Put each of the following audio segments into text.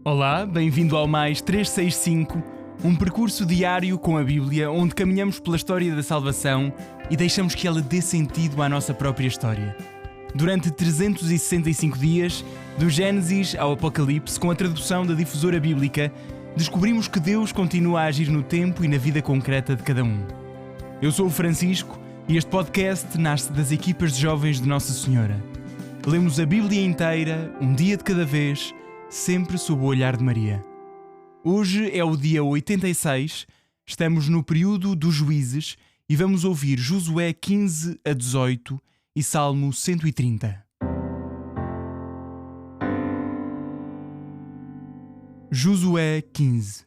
Olá, bem-vindo ao Mais 365, um percurso diário com a Bíblia onde caminhamos pela história da salvação e deixamos que ela dê sentido à nossa própria história. Durante 365 dias, do Gênesis ao Apocalipse, com a tradução da Difusora Bíblica, descobrimos que Deus continua a agir no tempo e na vida concreta de cada um. Eu sou o Francisco e este podcast nasce das equipas de jovens de Nossa Senhora. Lemos a Bíblia inteira, um dia de cada vez, sempre sob o olhar de Maria. Hoje é o dia 86, estamos no período dos Juízes e vamos ouvir Josué 15 a 18 e Salmo 130. Josué 15.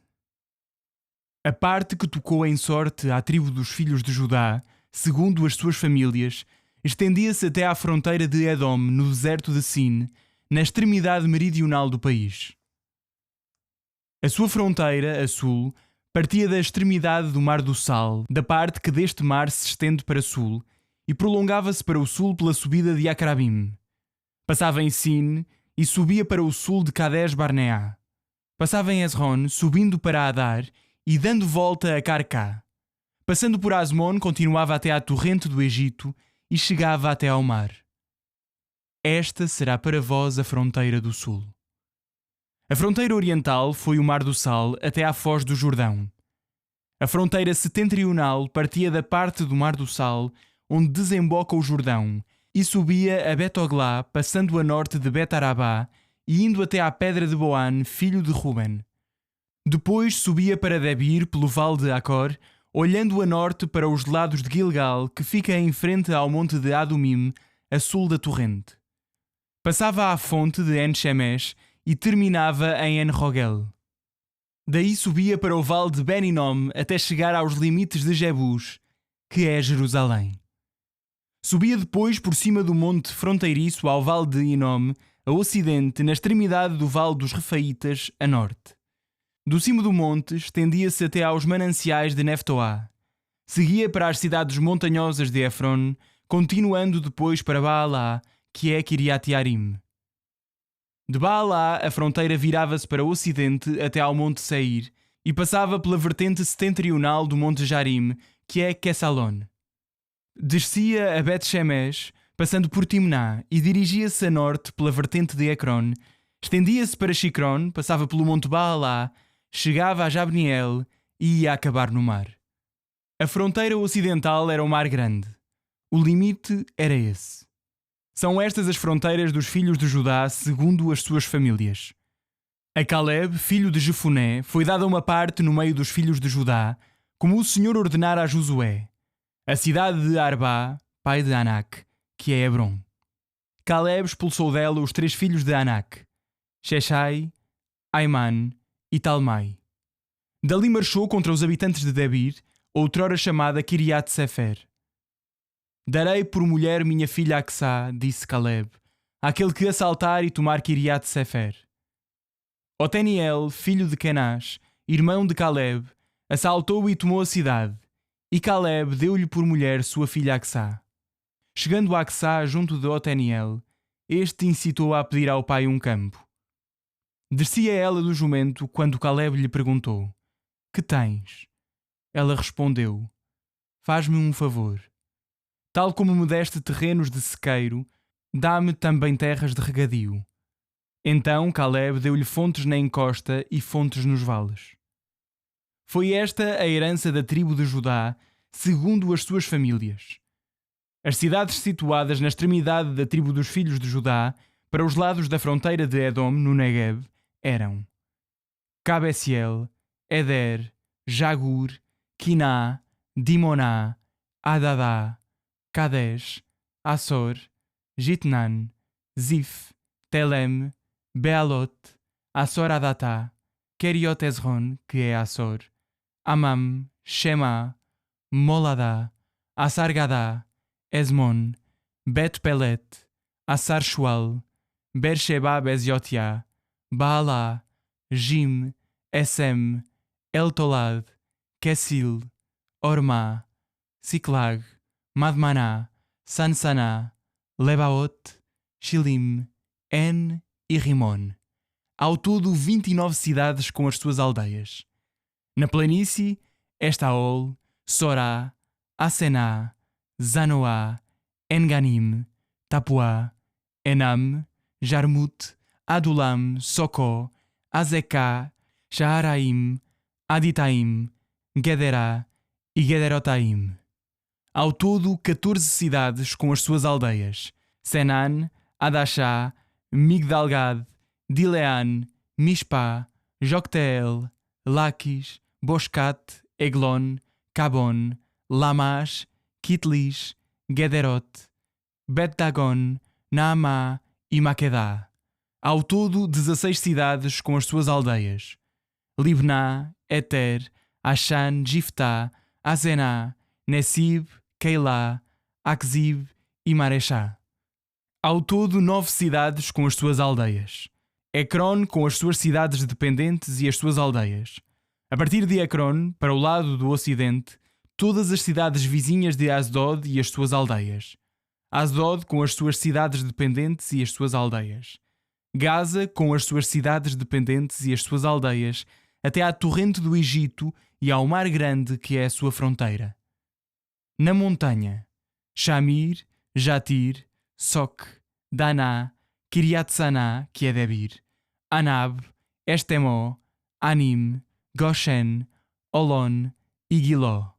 A parte que tocou em sorte à tribo dos filhos de Judá, segundo as suas famílias, estendia-se até à fronteira de Edom, no deserto de Sin, na extremidade meridional do país. A sua fronteira, a sul, partia da extremidade do Mar do Sal, da parte que deste mar se estende para sul, e prolongava-se para o sul pela subida de Acrabim. Passava em Sin e subia para o sul de Cades Barnea. Passava em Hezron, subindo para Adar e dando volta a Carcá. Passando por Asmon, continuava até à torrente do Egito e chegava até ao mar. Esta será para vós a fronteira do sul. A fronteira oriental foi o Mar do Sal até à foz do Jordão. A fronteira setentrional partia da parte do Mar do Sal, onde desemboca o Jordão, e subia a Betoglá, passando a norte de Betarabá e indo até à pedra de Boan, filho de Ruben. Depois subia para Debir, pelo vale de Acor, olhando a norte para os lados de Gilgal, que fica em frente ao monte de Adumim, a sul da torrente. Passava à fonte de En-Shemesh e terminava em En-Rogel. Daí subia para o vale de Ben-Hinom até chegar aos limites de Jebus, que é Jerusalém. Subia depois por cima do monte fronteiriço ao vale de Hinom, a ocidente, na extremidade do vale dos Refaítas, a norte. Do cimo do monte estendia-se até aos mananciais de Neftoá. Seguia para as cidades montanhosas de Efron, continuando depois para Baalá, que é Kiriat Yarim. De Baalá, a fronteira virava-se para o ocidente até ao monte Seir e passava pela vertente setentrional do monte Jarim, que é Quessalon. Descia a Bet-Shemesh, passando por Timná, e dirigia-se a norte pela vertente de Ecrón, estendia-se para Shicron, passava pelo monte Baalá, chegava a Jabniel e ia acabar no mar. A fronteira ocidental era o Mar Grande. O limite era esse. São estas as fronteiras dos filhos de Judá segundo as suas famílias. A Caleb, filho de Jefuné, foi dada uma parte no meio dos filhos de Judá, como o Senhor ordenara a Josué, a cidade de Arbá, pai de Anak, que é Hebron. Caleb expulsou dela os 3 filhos de Anak, Sheshai, Aiman e Talmai. Dali marchou contra os habitantes de Debir, outrora chamada Kiriat Sefer. Darei por mulher minha filha Aksá, disse Caleb, àquele que assaltar e tomar Kiriat Sefer. Oteniel, filho de Kenaz, irmão de Caleb, assaltou e tomou a cidade, e Caleb deu-lhe por mulher sua filha Aksá. Chegando a Aksá junto de Oteniel, este incitou-a a pedir ao pai um campo. Descia ela do jumento quando Caleb lhe perguntou: Que tens? Ela respondeu: Faz-me um favor. Tal como me deste terrenos de sequeiro, dá-me também terras de regadio. Então Caleb deu-lhe fontes na encosta e fontes nos vales. Foi esta a herança da tribo de Judá, segundo as suas famílias. As cidades situadas na extremidade da tribo dos filhos de Judá, para os lados da fronteira de Edom, no Negev, eram Cabesiel, Eder, Jagur, Quiná, Dimoná, Adadá, Kadesh, Assor, Jitnan, Zif, Telem, Bealot, Assor Adatá, Keriot Hezron, que é Assor, Amam, Shema, Moladá, Assargadá, Esmon, Bet Pelet, Assar Shual, Beersheba Beziotia, Baalá, Jim, Essem, Eltolad, Kessil, Ormá, Siklag, Madmaná, Sansaná, Lebaot, Shilim, En e Rimon. Ao todo 29 cidades com as suas aldeias. Na planície, Estaol, Sorá, Asená, Zanoá, Enganim, Tapuá, Enam, Jarmut, Adulam, Socó, Azeká, Shaaraim, Aditaim, Gederá e Gederotaim. Ao todo 14 cidades com as suas aldeias: Senan, Adaxá, Migdalgad, Dilean, Mispá, Jocteel, Laquis, Boscat, Eglon, Cabon, Lamash, Kitlis, Gederot, Bet-Dagon, Naamá e Maquedá. Ao todo 16 cidades com as suas aldeias: Libná, Eter, Ashan, Giftá, Azená, Nesib, Keilá, Akzib e Marechá. Ao todo 9 cidades com as suas aldeias. Ecrón com as suas cidades dependentes e as suas aldeias. A partir de Ecrón, para o lado do ocidente, todas as cidades vizinhas de Asdod e as suas aldeias. Asdod com as suas cidades dependentes e as suas aldeias. Gaza com as suas cidades dependentes e as suas aldeias, até à torrente do Egito e ao mar grande que é a sua fronteira. Na montanha, Shamir, Jatir, Soc, Daná, Kiriat-Saná, que é Debir, Anab, Estemó, Anim, Goshen, Olon e Guiló.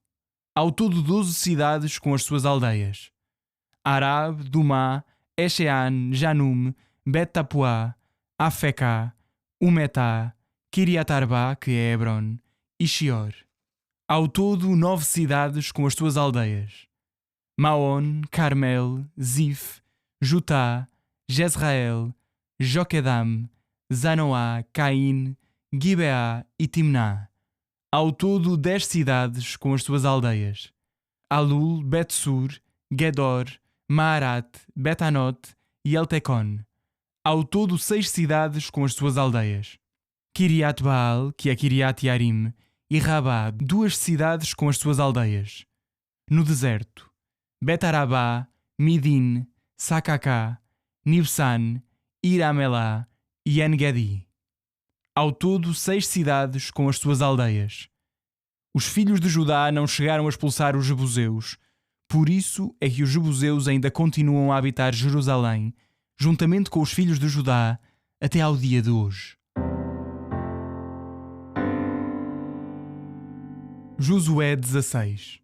Ao todo 12 cidades com as suas aldeias. Arab, Dumá, Eshean, Janum, Bet-Tapuá, Afecá, Umetá, Kiriat-Arbá, que é Hebron, e Shior. Ao todo 9 cidades com as suas aldeias. Maon, Carmel, Zif, Jutá, Jezrael, Joquedam, Zanoá, Caim, Gibeá e Timná. Ao todo 10 cidades com as suas aldeias. Alul, Bet-Sur, Gedor, Maarat, Betanot e Eltecon. Ao todo 6 cidades com as suas aldeias. Kiriat-Baal, que é Kiriat-Yarim, e Rabá, 2 cidades com as suas aldeias. No deserto, Bet-Arabá, Midin, Sacacá, Nibsan, Iramelá e En-Gedi. Ao todo 6 cidades com as suas aldeias. Os filhos de Judá não chegaram a expulsar os jebuseus, por isso é que os jebuseus ainda continuam a habitar Jerusalém, juntamente com os filhos de Judá, até ao dia de hoje. Josué 16.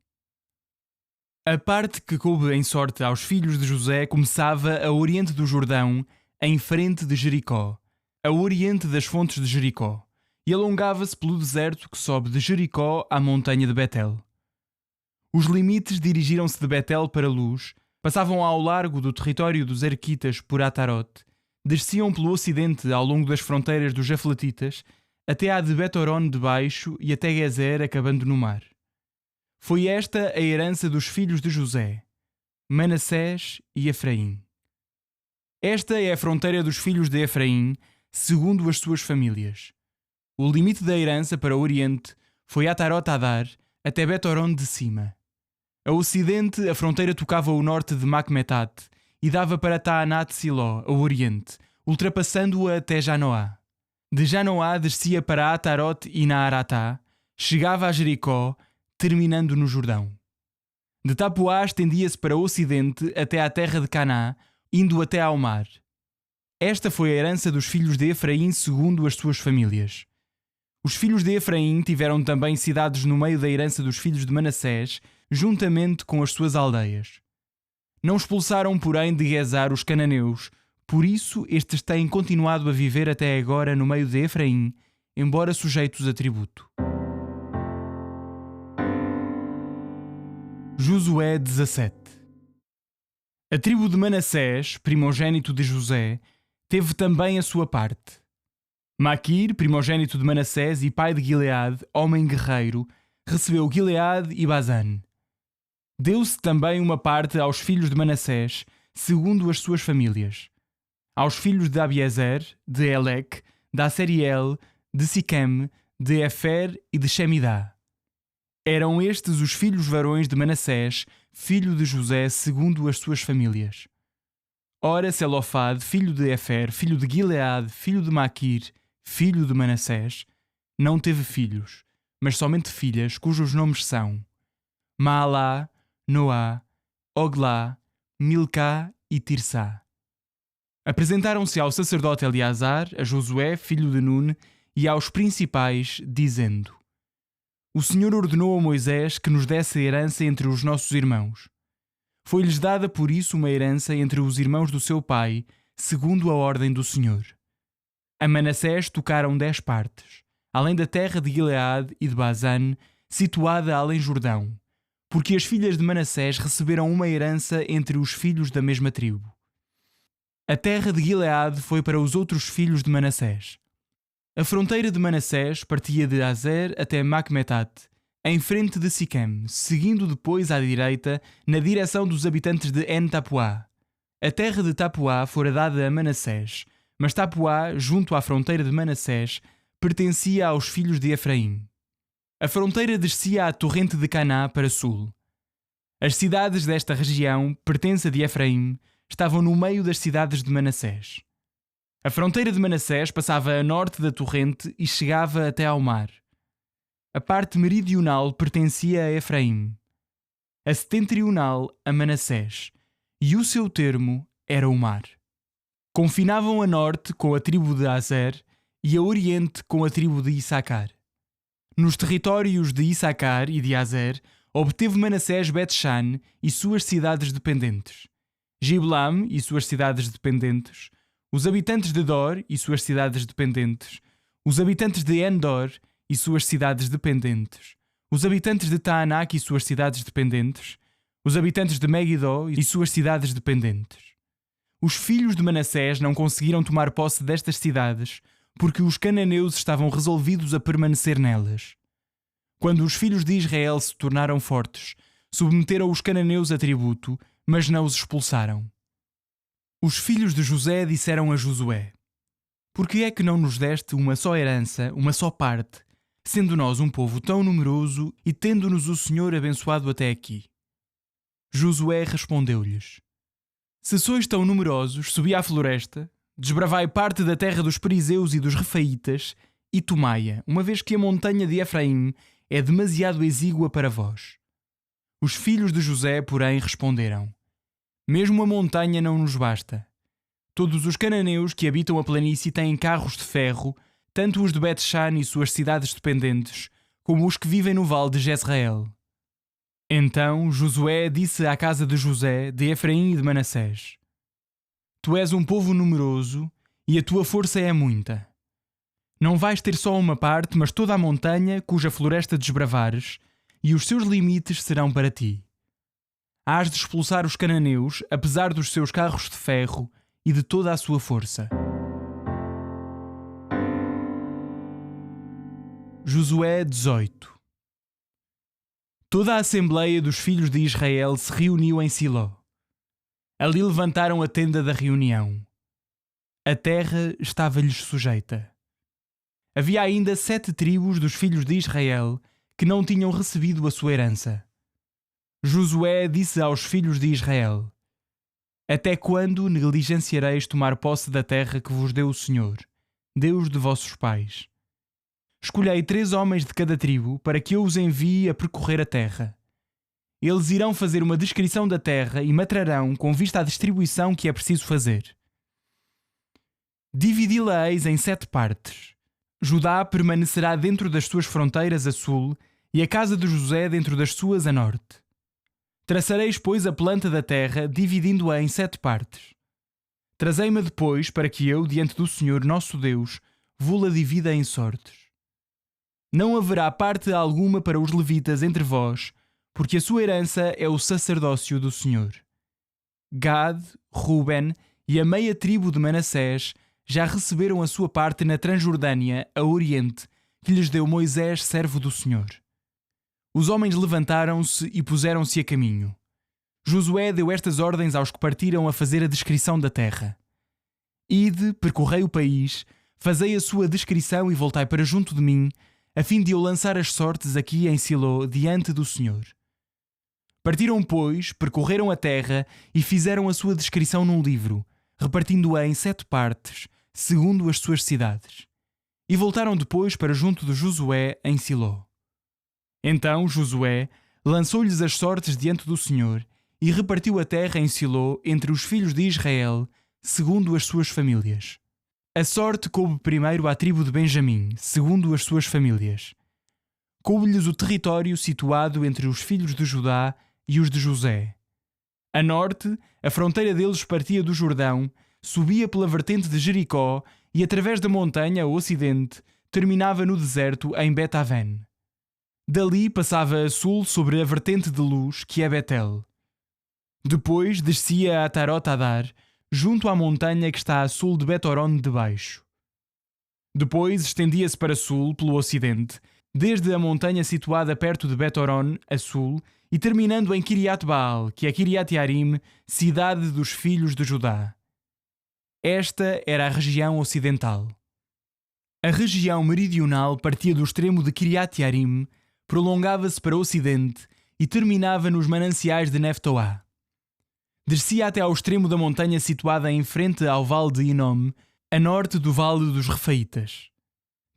A parte que coube em sorte aos filhos de José começava a oriente do Jordão, em frente de Jericó, a oriente das fontes de Jericó, e alongava-se pelo deserto que sobe de Jericó à montanha de Betel. Os limites dirigiram-se de Betel para Luz, passavam ao largo do território dos Arquitas por Atarote, desciam pelo ocidente ao longo das fronteiras dos Jafletitas, até à de Bet-Horon de baixo e até Gezer, acabando no mar. Foi esta a herança dos filhos de José, Manassés e Efraim. Esta é a fronteira dos filhos de Efraim, segundo as suas famílias. O limite da herança para o oriente foi Atarot-Adar até Bet-Horon de cima. A ocidente, a fronteira tocava o norte de Macmetat e dava para Taanat-Siló, ao oriente, ultrapassando-a até Janoá. De Janoá descia para Atarot e Naaratá, chegava a Jericó, terminando no Jordão. De Tapuá estendia-se para o ocidente até à terra de Caná, indo até ao mar. Esta foi a herança dos filhos de Efraim segundo as suas famílias. Os filhos de Efraim tiveram também cidades no meio da herança dos filhos de Manassés, juntamente com as suas aldeias. Não expulsaram, porém, de Gezer os cananeus, por isso estes têm continuado a viver até agora no meio de Efraim, embora sujeitos a tributo. Josué 17. A tribo de Manassés, primogênito de José, teve também a sua parte. Maquir, primogênito de Manassés e pai de Gileade, homem guerreiro, recebeu Gileade e Bazan. Deu-se também uma parte aos filhos de Manassés, segundo as suas famílias. Aos filhos de Abiezer, de Elec, de Aseriel, de Siquém, de Efer e de Shemidá. Eram estes os filhos varões de Manassés, filho de José, segundo as suas famílias. Ora, Selofade, filho de Efer, filho de Gileade, filho de Maquir, filho de Manassés, não teve filhos, mas somente filhas, cujos nomes são Maalá, Noá, Oglá, Milcá e Tirsá. Apresentaram-se ao sacerdote Eleazar, a Josué, filho de Nun, e aos principais, dizendo: O Senhor ordenou a Moisés que nos desse a herança entre os nossos irmãos. Foi-lhes dada por isso uma herança entre os irmãos do seu pai, segundo a ordem do Senhor. A Manassés tocaram 10 partes, além da terra de Gileade e de Bazã, situada além Jordão, porque as filhas de Manassés receberam uma herança entre os filhos da mesma tribo. A terra de Gileade foi para os outros filhos de Manassés. A fronteira de Manassés partia de Azer até Macmetate, em frente de Siquém, seguindo depois à direita, na direção dos habitantes de En-Tapuá. A terra de Tapuá fora dada a Manassés, mas Tapuá, junto à fronteira de Manassés, pertencia aos filhos de Efraim. A fronteira descia à torrente de Caná para sul. As cidades desta região, pertença de Efraim, estavam no meio das cidades de Manassés. A fronteira de Manassés passava a norte da torrente e chegava até ao mar. A parte meridional pertencia a Efraim, a setentrional a Manassés, e o seu termo era o mar. Confinavam a norte com a tribo de Azer e a oriente com a tribo de Issacar. Nos territórios de Issacar e de Azer, obteve Manassés Bet-Shan e suas cidades dependentes, Giblam e suas cidades dependentes, os habitantes de Dor e suas cidades dependentes, os habitantes de Endor e suas cidades dependentes, os habitantes de Taanak e suas cidades dependentes, os habitantes de Megiddo e suas cidades dependentes. Os filhos de Manassés não conseguiram tomar posse destas cidades, porque os cananeus estavam resolvidos a permanecer nelas. Quando os filhos de Israel se tornaram fortes, submeteram os cananeus a tributo, mas não os expulsaram. Os filhos de José disseram a Josué: Por que é que não nos deste uma só herança, uma só parte, sendo nós um povo tão numeroso e tendo-nos o Senhor abençoado até aqui? Josué respondeu-lhes: Se sois tão numerosos, subi à floresta, desbravai parte da terra dos perizeus e dos refaítas, e tomai-a, uma vez que a montanha de Efraim é demasiado exígua para vós. Os filhos de José, porém, responderam: Mesmo a montanha não nos basta. Todos os cananeus que habitam a planície têm carros de ferro, tanto os de Bet-Shan e suas cidades dependentes, como os que vivem no vale de Jezreel. Então Josué disse à casa de José, de Efraim e de Manassés: Tu és um povo numeroso e a tua força é muita. Não vais ter só uma parte, mas toda a montanha cuja floresta desbravares, e os seus limites serão para ti. Hás de expulsar os cananeus, apesar dos seus carros de ferro e de toda a sua força. Josué 18. Toda a assembleia dos filhos de Israel se reuniu em Siló. Ali levantaram a tenda da reunião. A terra estava-lhes sujeita. Havia ainda 7 tribos dos filhos de Israel que não tinham recebido a sua herança. Josué disse aos filhos de Israel: Até quando negligenciareis tomar posse da terra que vos deu o Senhor, Deus de vossos pais? Escolhei 3 homens de cada tribo para que eu os envie a percorrer a terra. Eles irão fazer uma descrição da terra e matrarão com vista à distribuição que é preciso fazer. Dividi-la-eis em 7 partes. Judá permanecerá dentro das suas fronteiras a sul e a casa de José dentro das suas a norte. Traçareis, pois, a planta da terra, dividindo-a em 7 partes. Trazei-me depois para que eu, diante do Senhor nosso Deus, vô-la divida em sortes. Não haverá parte alguma para os levitas entre vós, porque a sua herança é o sacerdócio do Senhor. Gad, Ruben e a meia tribo de Manassés já receberam a sua parte na Transjordânia, a oriente, que lhes deu Moisés, servo do Senhor. Os homens levantaram-se e puseram-se a caminho. Josué deu estas ordens aos que partiram a fazer a descrição da terra: Ide, percorrei o país, fazei a sua descrição e voltai para junto de mim, a fim de eu lançar as sortes aqui em Siló, diante do Senhor. Partiram, pois, percorreram a terra e fizeram a sua descrição num livro, repartindo-a em 7 partes, segundo as suas cidades. e voltaram depois para junto de Josué em Siló. Então Josué lançou-lhes as sortes diante do Senhor e repartiu a terra em Siló entre os filhos de Israel, segundo as suas famílias. A sorte coube primeiro à tribo de Benjamim, segundo as suas famílias. Coube-lhes o território situado entre os filhos de Judá e os de José. A norte, a fronteira deles partia do Jordão, subia pela vertente de Jericó e, através da montanha ao ocidente, terminava no deserto em Bet-Aven. Dali passava a sul sobre a vertente de luz, que é Betel. Depois descia a Atarot-Adar, junto à montanha que está a sul de Bet-Horon de baixo. Depois estendia-se para sul, pelo ocidente, desde a montanha situada perto de Bet-Horon, a sul, e terminando em Kiriat-Baal, que é Kiriat-Jearim, cidade dos filhos de Judá. Esta era a região ocidental. A região meridional partia do extremo de Kiriat-Jearim, prolongava-se para o ocidente e terminava nos mananciais de Neftoá. Descia até ao extremo da montanha situada em frente ao vale de Inom, a norte do vale dos Refaítas.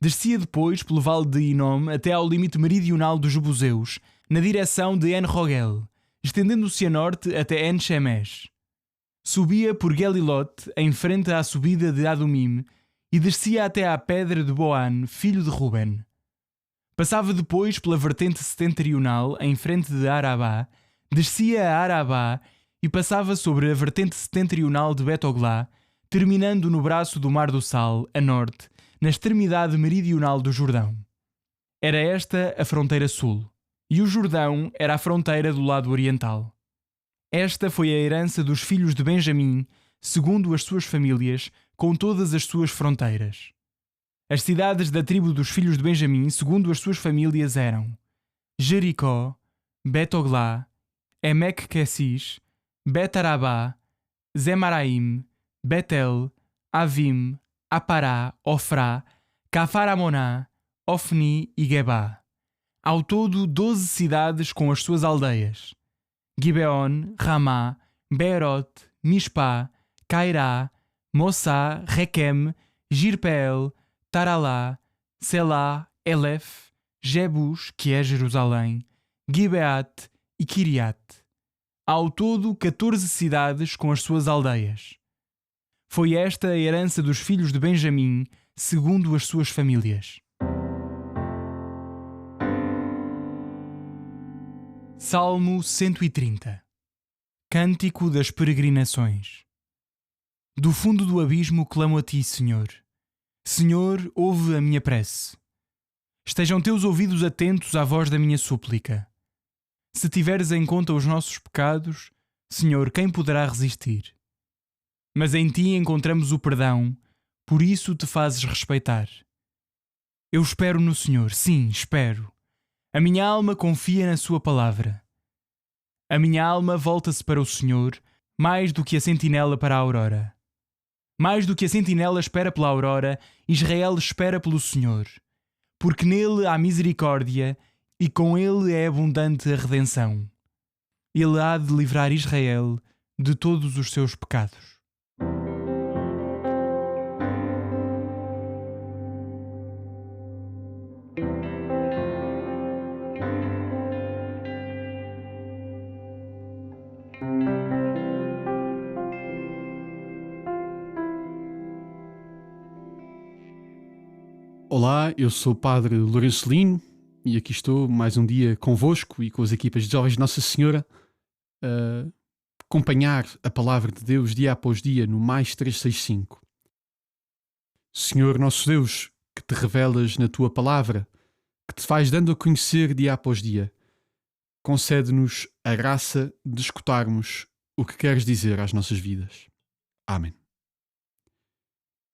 Descia depois pelo vale de Inom até ao limite meridional dos Jebuseus, na direção de En-Rogel, estendendo-se a norte até En-Shemesh. Subia por Gelilot, em frente à subida de Adumim, e descia até à pedra de Boan, filho de Ruben. Passava depois pela vertente setentrional, em frente de Arabá, descia a Arabá e passava sobre a vertente setentrional de Bet-Oglá, terminando no braço do Mar do Sal, a norte, na extremidade meridional do Jordão. Era esta a fronteira sul, e o Jordão era a fronteira do lado oriental. Esta foi a herança dos filhos de Benjamim, segundo as suas famílias, com todas as suas fronteiras. As cidades da tribo dos filhos de Benjamim, segundo as suas famílias, eram Jericó, Bet-Oglá, Emek-Kessis, Bet-Arabá, Zemaraim, Betel, Avim, Apará, Ofrá, Cafar-Amoná, Ofni e Gebá. Ao todo 12 cidades com as suas aldeias: Gibeon, Ramá, Beerot, Mispá, Cairá, Mossá, Requem, Girpeel, Taralá, Selá, Elef, Jebus, que é Jerusalém, Gibeat e Kiriat. Ao todo 14 cidades com as suas aldeias. Foi esta a herança dos filhos de Benjamim, segundo as suas famílias. Salmo 130. Cântico das peregrinações. Do fundo do abismo clamo a ti, Senhor. Senhor, ouve a minha prece. Estejam teus ouvidos atentos à voz da minha súplica. Se tiveres em conta os nossos pecados, Senhor, quem poderá resistir? Mas em ti encontramos o perdão, por isso te fazes respeitar. Eu espero no Senhor, sim, espero. A minha alma confia na sua palavra. A minha alma volta-se para o Senhor, mais do que a sentinela para a aurora. Mais do que a sentinela espera pela aurora, Israel espera pelo Senhor. Porque nele há misericórdia e com ele é abundante a redenção. Ele há de livrar Israel de todos os seus pecados. Olá, eu sou o Padre Lourenço Lino e aqui estou mais um dia convosco e com as equipas de Jovens de Nossa Senhora a acompanhar a Palavra de Deus dia após dia no mais 365. Senhor nosso Deus, que te revelas na tua Palavra, que te vais dando a conhecer dia após dia, concede-nos a graça de escutarmos o que queres dizer às nossas vidas. Amém.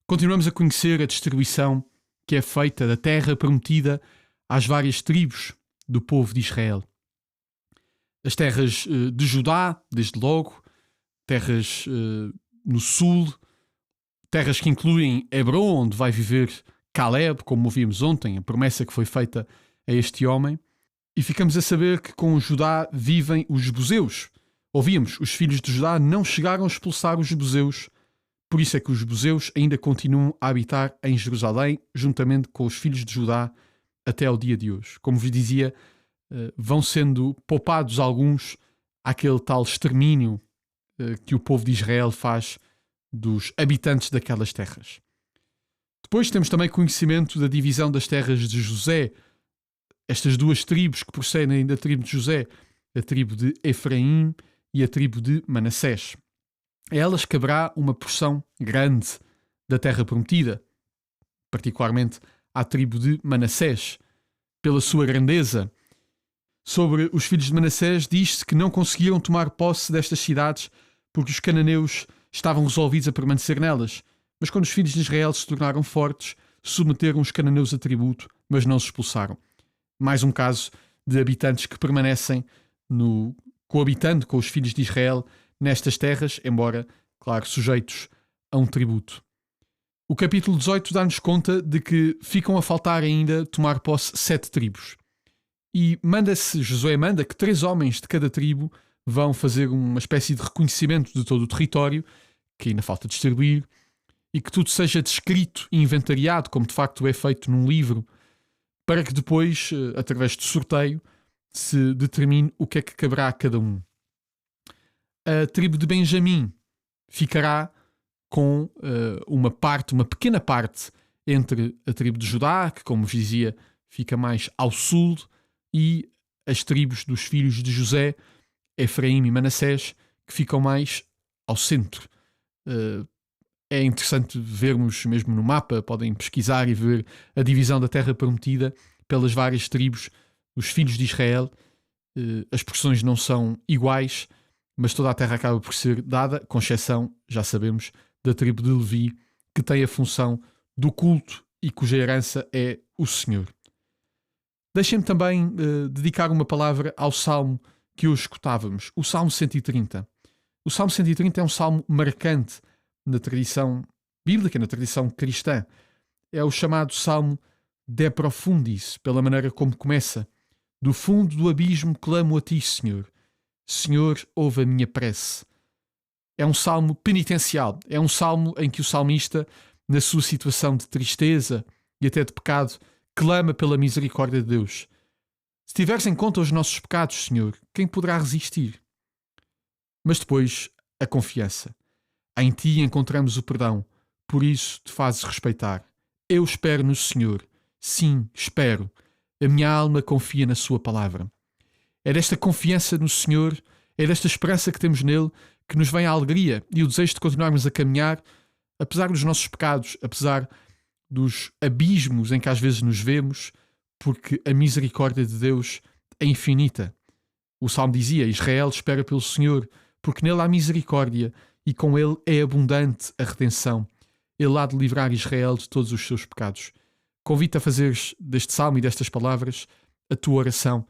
Continuamos a conhecer a distribuição que é feita da terra prometida às várias tribos do povo de Israel. As terras de Judá, desde logo, terras no sul, terras que incluem Hebron, onde vai viver Caleb, como ouvimos ontem, a promessa que foi feita a este homem. E ficamos a saber que com Judá vivem os jebuseus. Ouvimos, os filhos de Judá não chegaram a expulsar os jebuseus Por isso é que os jebuseus ainda continuam a habitar em Jerusalém, juntamente com os filhos de Judá, até ao dia de hoje. Como vos dizia, vão sendo poupados alguns àquele tal extermínio que o povo de Israel faz dos habitantes daquelas terras. Depois temos também conhecimento da divisão das terras de José. Estas duas tribos que procedem da tribo de José, a tribo de Efraim e a tribo de Manassés. A elas caberá uma porção grande da terra prometida, particularmente à tribo de Manassés, pela sua grandeza. Sobre os filhos de Manassés diz-se que não conseguiram tomar posse destas cidades porque os cananeus estavam resolvidos a permanecer nelas. Mas quando os filhos de Israel se tornaram fortes, submeteram os cananeus a tributo, mas não os expulsaram. Mais um caso de habitantes que permanecem coabitando com os filhos de Israel nestas terras, embora, claro, sujeitos a um tributo. O capítulo 18 dá-nos conta de que ficam a faltar ainda tomar posse 7 tribos. E Josué manda que 3 homens de cada tribo vão fazer uma espécie de reconhecimento de todo o território, que ainda falta distribuir, e que tudo seja descrito e inventariado, como de facto é feito num livro, para que depois, através de sorteio, se determine o que é que caberá a cada um. A tribo de Benjamim ficará com uma pequena parte entre a tribo de Judá, que, como vos dizia, fica mais ao sul, e as tribos dos filhos de José, Efraim e Manassés, que ficam mais ao centro. É interessante vermos mesmo no mapa, podem pesquisar e ver a divisão da terra prometida pelas várias tribos, os filhos de Israel. As porções não são iguais, mas toda a terra acaba por ser dada, com exceção, já sabemos, da tribo de Levi, que tem a função do culto e cuja herança é o Senhor. Deixem-me também dedicar uma palavra ao salmo que hoje escutávamos, o Salmo 130. O Salmo 130 é um salmo marcante na tradição bíblica, na tradição cristã. É o chamado Salmo De Profundis, pela maneira como começa. Do fundo do abismo clamo a ti, Senhor. Senhor, ouve a minha prece. É um salmo penitencial. É um salmo em que o salmista, na sua situação de tristeza e até de pecado, clama pela misericórdia de Deus. Se tiveres em conta os nossos pecados, Senhor, quem poderá resistir? Mas depois, a confiança. Em ti encontramos o perdão, por isso te fazes respeitar. Eu espero no Senhor. Sim, espero. A minha alma confia na sua palavra. É desta confiança no Senhor, é desta esperança que temos nele, que nos vem a alegria e o desejo de continuarmos a caminhar, apesar dos nossos pecados, apesar dos abismos em que às vezes nos vemos, porque a misericórdia de Deus é infinita. O Salmo dizia: Israel espera pelo Senhor, porque nele há misericórdia e com ele é abundante a redenção. Ele há de livrar Israel de todos os seus pecados. Convido-te a fazeres deste salmo e destas palavras a tua oração,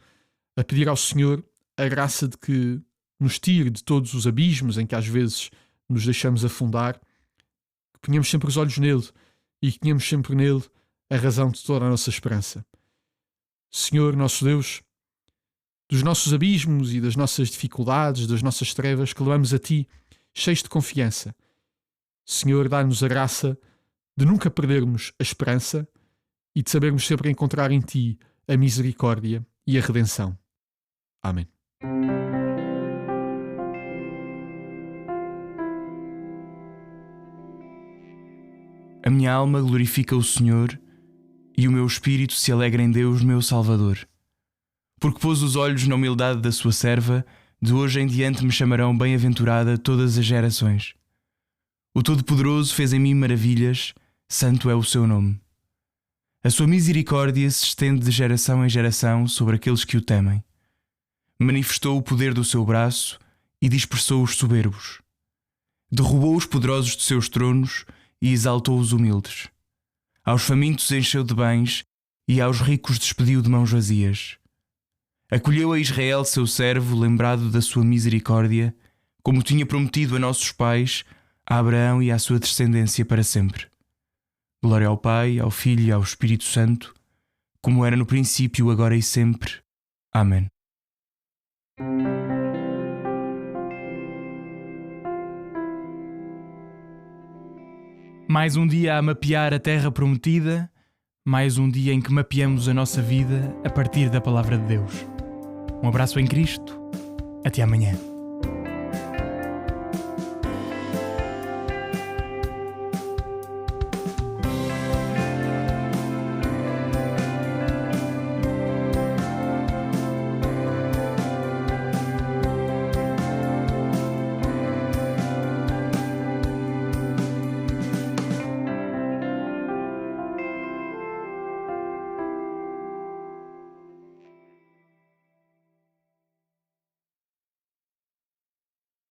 a pedir ao Senhor a graça de que nos tire de todos os abismos em que às vezes nos deixamos afundar, que ponhamos sempre os olhos nele e que tenhamos sempre nele a razão de toda a nossa esperança. Senhor, nosso Deus, dos nossos abismos e das nossas dificuldades, das nossas trevas, clamamos a ti, cheios de confiança. Senhor, dá-nos a graça de nunca perdermos a esperança e de sabermos sempre encontrar em ti a misericórdia e a redenção. Amém. A minha alma glorifica o Senhor e o meu espírito se alegra em Deus, meu Salvador. Porque pôs os olhos na humildade da sua serva, de hoje em diante me chamarão bem-aventurada todas as gerações. O Todo-Poderoso fez em mim maravilhas, santo é o seu nome. A sua misericórdia se estende de geração em geração sobre aqueles que o temem. Manifestou o poder do seu braço e dispersou os soberbos. Derrubou os poderosos de seus tronos e exaltou os humildes. Aos famintos encheu de bens e aos ricos despediu de mãos vazias. Acolheu a Israel, seu servo, lembrado da sua misericórdia, como tinha prometido a nossos pais, a Abraão e à sua descendência para sempre. Glória ao Pai, ao Filho e ao Espírito Santo, como era no princípio, agora e sempre. Amém. Mais um dia a mapear a terra prometida, mais um dia em que mapeamos a nossa vida a partir da palavra de Deus. Um abraço em Cristo. Até amanhã.